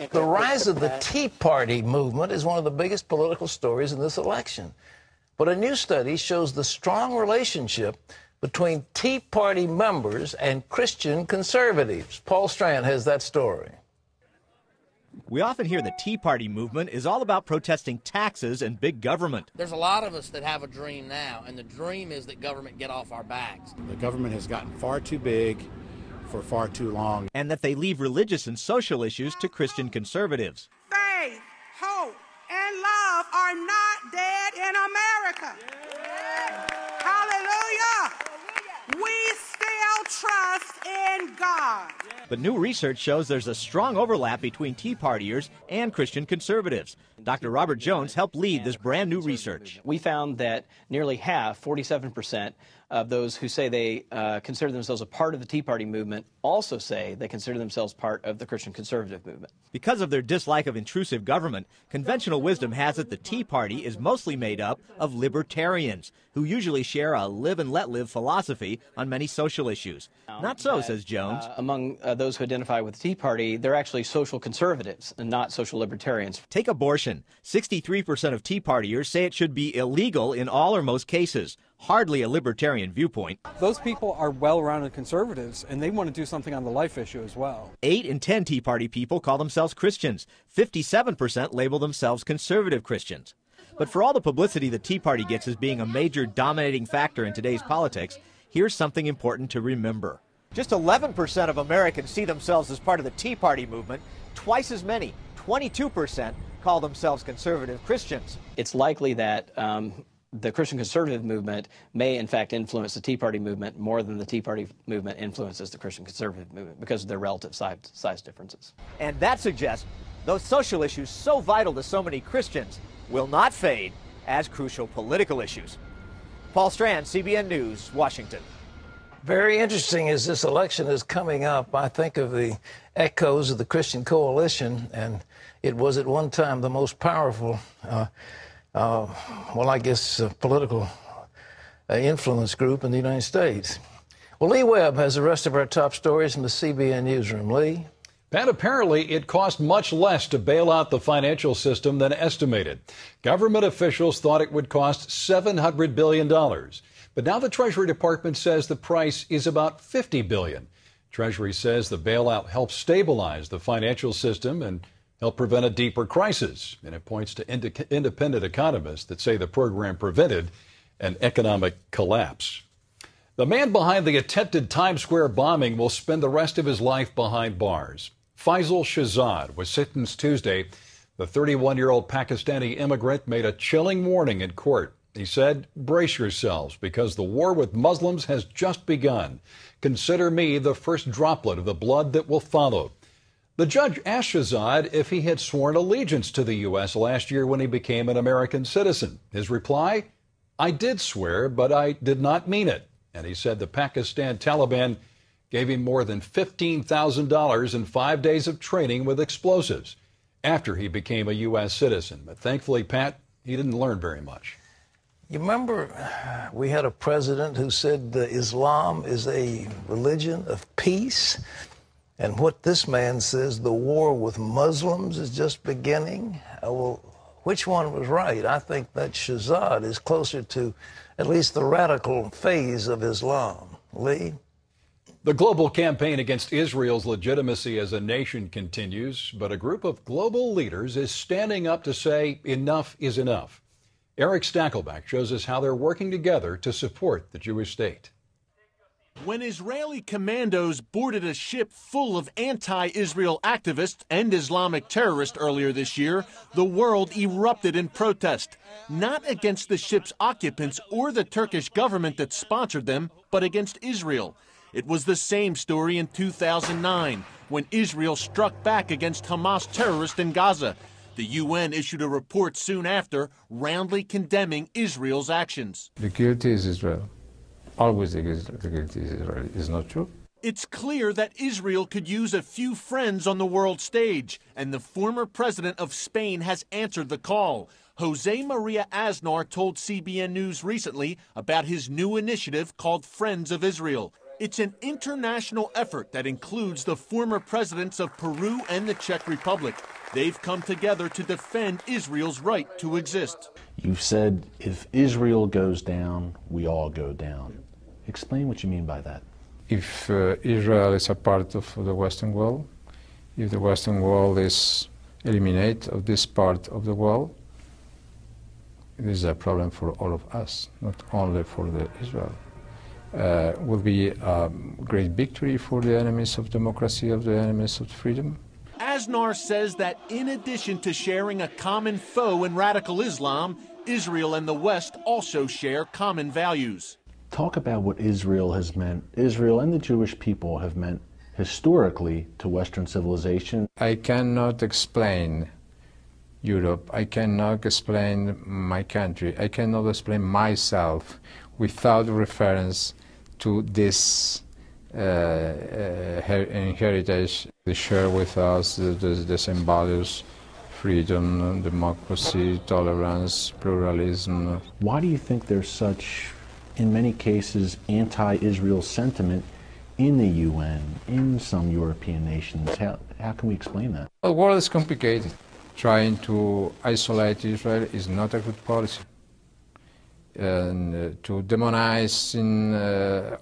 The rise of the Tea Party movement is one of the biggest political stories in this election. But a new study shows the strong relationship between Tea Party members and Christian conservatives. Paul Strand has that story. We often hear the Tea Party movement is all about protesting taxes and big government. There's a lot of us that have a dream now, and the dream is that government get off our backs. The government has gotten far too big for far too long. And that they leave religious and social issues to Christian conservatives. Faith, hope, and love are not dead in America. Hallelujah. We still trust in God. But new research shows there's a strong overlap between Tea Partiers and Christian conservatives. Dr. Robert Jones helped lead this brand new research. We found that nearly half, 47%, of those who say they consider themselves a part of the Tea Party movement also say they consider themselves part of the Christian conservative movement. Because of their dislike of intrusive government, conventional wisdom has it the Tea Party is mostly made up of libertarians who usually share a live and let live philosophy on many social issues. Not so, says Jones. Among those who identify with the Tea Party, they're actually social conservatives and not social libertarians. Take abortion. 63% of Tea Partiers say it should be illegal in all or most cases. Hardly a libertarian viewpoint. Those people are well-rounded conservatives, and they want to do something on the life issue as well. 8 in 10 Tea Party people call themselves Christians. 57% label themselves conservative Christians. But for all the publicity the Tea Party gets as being a major dominating factor in today's politics, here's something important to remember. Just 11% of Americans see themselves as part of the Tea Party movement. Twice as many, 22%, call themselves conservative Christians. It's likely that the Christian conservative movement may, in fact, influence the Tea Party movement more than the Tea Party movement influences the Christian conservative movement because of their relative size differences. And that suggests those social issues so vital to so many Christians will not fade as crucial political issues. Paul Strand, CBN News, Washington. Very interesting as this election is coming up. I think of the echoes of the Christian Coalition, and it was at one time the most powerful political influence group in the United States. Well, Lee Webb has the rest of our top stories in the CBN newsroom. Lee? Pat, apparently it cost much less to bail out the financial system than estimated. Government officials thought it would cost $700 billion. But now the Treasury Department says the price is about $50 billion. Treasury says the bailout helps stabilize the financial system and help prevent a deeper crisis. And it points to independent economists that say the program prevented an economic collapse. The man behind the attempted Times Square bombing will spend the rest of his life behind bars. Faisal Shahzad was sentenced Tuesday. The 31-year-old Pakistani immigrant made a chilling warning in court. He said, "Brace yourselves because the war with Muslims has just begun. Consider me the first droplet of the blood that will follow." The judge asked Shahzad if he had sworn allegiance to the U.S. last year when he became an American citizen. His reply, "I did swear, but I did not mean it." And he said the Pakistan Taliban gave him more than $15,000 in 5 days of training with explosives after he became a U.S. citizen. But thankfully, Pat, he didn't learn very much. You remember we had a president who said Islam is a religion of peace? And what this man says, the war with Muslims is just beginning? Well, which one was right? I think that Shahzad is closer to at least the radical phase of Islam. Lee? The global campaign against Israel's legitimacy as a nation continues, but a group of global leaders is standing up to say enough is enough. Eric Stackelback shows us how they're working together to support the Jewish state. When Israeli commandos boarded a ship full of anti-Israel activists and Islamic terrorists earlier this year, the world erupted in protest, not against the ship's occupants or the Turkish government that sponsored them, but against Israel. It was the same story in 2009, when Israel struck back against Hamas terrorists in Gaza. The UN issued a report soon after, roundly condemning Israel's actions. Security is Israel. Always security is Israel. Is not true. It's clear that Israel could use a few friends on the world stage, and the former president of Spain has answered the call. Jose Maria Aznar told CBN News recently about his new initiative called Friends of Israel. It's an international effort that includes the former presidents of Peru and the Czech Republic. They've come together to defend Israel's right to exist. You've said if Israel goes down, we all go down. Explain what you mean by that. If Israel is a part of the Western world, if the Western world is eliminated of this part of the world, this is a problem for all of us, not only for the Israel. Will be a great victory for the enemies of democracy, of the enemies of freedom. Asnar says that in addition to sharing a common foe in radical Islam, Israel and the West also share common values. Talk about what Israel has meant, Israel and the Jewish people have meant historically to Western civilization. I cannot explain Europe, I cannot explain my country, I cannot explain myself without reference to this heritage. They share with us the same values: freedom, democracy, tolerance, pluralism. Why do you think there's such, in many cases, anti-Israel sentiment in the UN, in some European nations? How can we explain that? The world is complicated. Trying to isolate Israel is not a good policy. And to demonize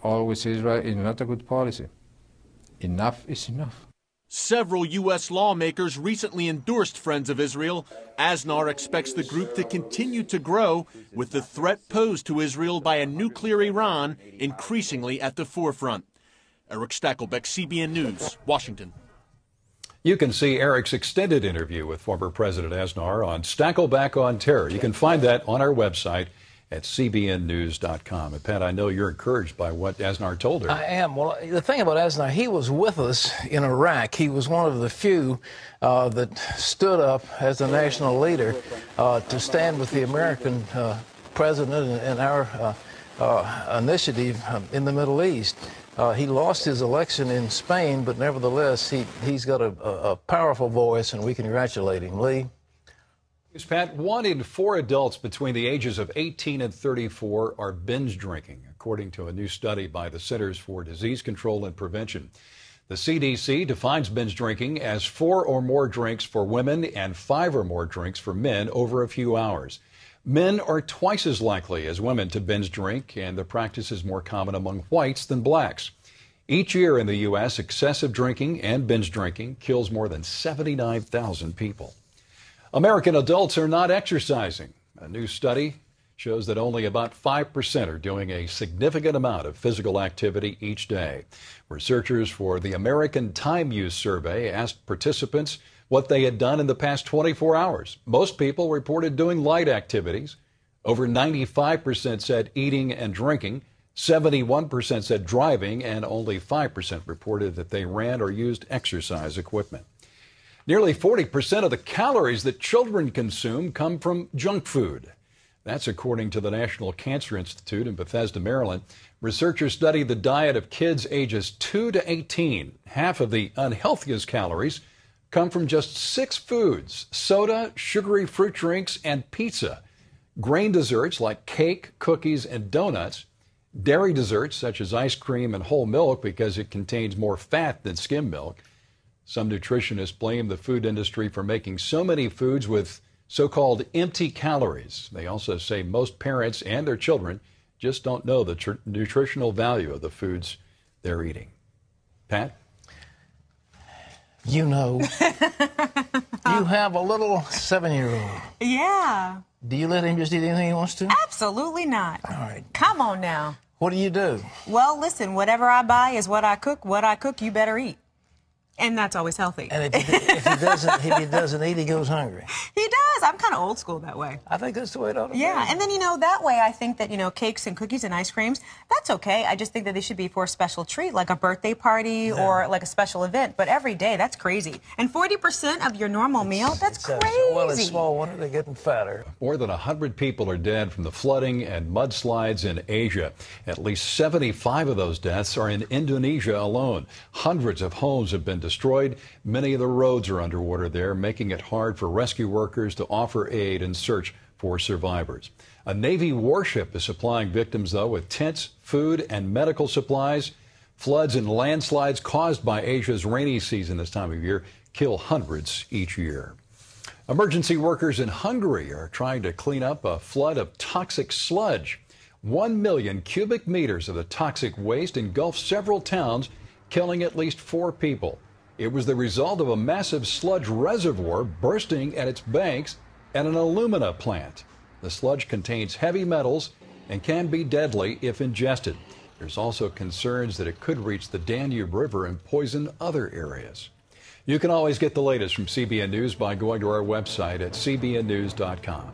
always Israel is not a good policy. Enough is enough. Several U.S. lawmakers recently endorsed Friends of Israel. Asnar expects the group to continue to grow, with the threat posed to Israel by a nuclear Iran increasingly at the forefront. Eric Stakelbeck, CBN News, Washington. You can see Eric's extended interview with former President Asnar on Stakelback on Terror. You can find that on our website at cbnnews.com. And Pat, I know you're encouraged by what Asnar told her. I am. Well, the thing about Asnar, he was with us in Iraq. He was one of the few that stood up as a national leader to stand with the American president and our initiative in the Middle East. He lost his election in Spain, but nevertheless, he's got a powerful voice, and we congratulate him. Lee? Pat, 1 in 4 adults between the ages of 18 and 34 are binge drinking, according to a new study by the Centers for Disease Control and Prevention. The CDC defines binge drinking as 4 or more drinks for women and 5 or more drinks for men over a few hours. Men are twice as likely as women to binge drink, and the practice is more common among whites than blacks. Each year in the U.S., excessive drinking and binge drinking kills more than 79,000 people. American adults are not exercising. A new study shows that only about 5% are doing a significant amount of physical activity each day. Researchers for the American Time Use Survey asked participants what they had done in the past 24 hours. Most people reported doing light activities. Over 95% said eating and drinking. 71% said driving, and only 5% reported that they ran or used exercise equipment. Nearly 40% of the calories that children consume come from junk food. That's according to the National Cancer Institute in Bethesda, Maryland. Researchers studied the diet of kids ages 2 to 18. Half of the unhealthiest calories come from just 6 foods: soda, sugary fruit drinks, and pizza. Grain desserts like cake, cookies, and donuts. Dairy desserts such as ice cream and whole milk because it contains more fat than skim milk. Some nutritionists blame the food industry for making so many foods with so-called empty calories. They also say most parents and their children just don't know the nutritional value of the foods they're eating. Pat? You know, you have a little 7-year-old. Yeah. Do you let him just eat anything he wants to? Absolutely not. All right. Come on now. What do you do? Well, listen, whatever I buy is what I cook. What I cook, you better eat. And that's always healthy. And if he doesn't eat, he goes hungry. He does. I'm kind of old school that way. I think that's the way it ought to be. Yeah, and then, that way I think that, cakes and cookies and ice creams, that's okay. I just think that they should be for a special treat, like a birthday party or like a special event. But every day, that's crazy. And 40% of your normal meal, that's crazy. Well, it's small wonder they're getting fatter. More than 100 people are dead from the flooding and mudslides in Asia. At least 75 of those deaths are in Indonesia alone. Hundreds of homes have been destroyed. Many of the roads are underwater there, making it hard for rescue workers to offer aid and search for survivors. A Navy warship is supplying victims, though, with tents, food, and medical supplies. Floods and landslides caused by Asia's rainy season this time of year kill hundreds each year. Emergency workers in Hungary are trying to clean up a flood of toxic sludge. 1 million cubic meters of the toxic waste engulfed several towns, killing at least 4 people. It was the result of a massive sludge reservoir bursting at its banks at an alumina plant. The sludge contains heavy metals and can be deadly if ingested. There's also concerns that it could reach the Danube River and poison other areas. You can always get the latest from CBN News by going to our website at cbnnews.com.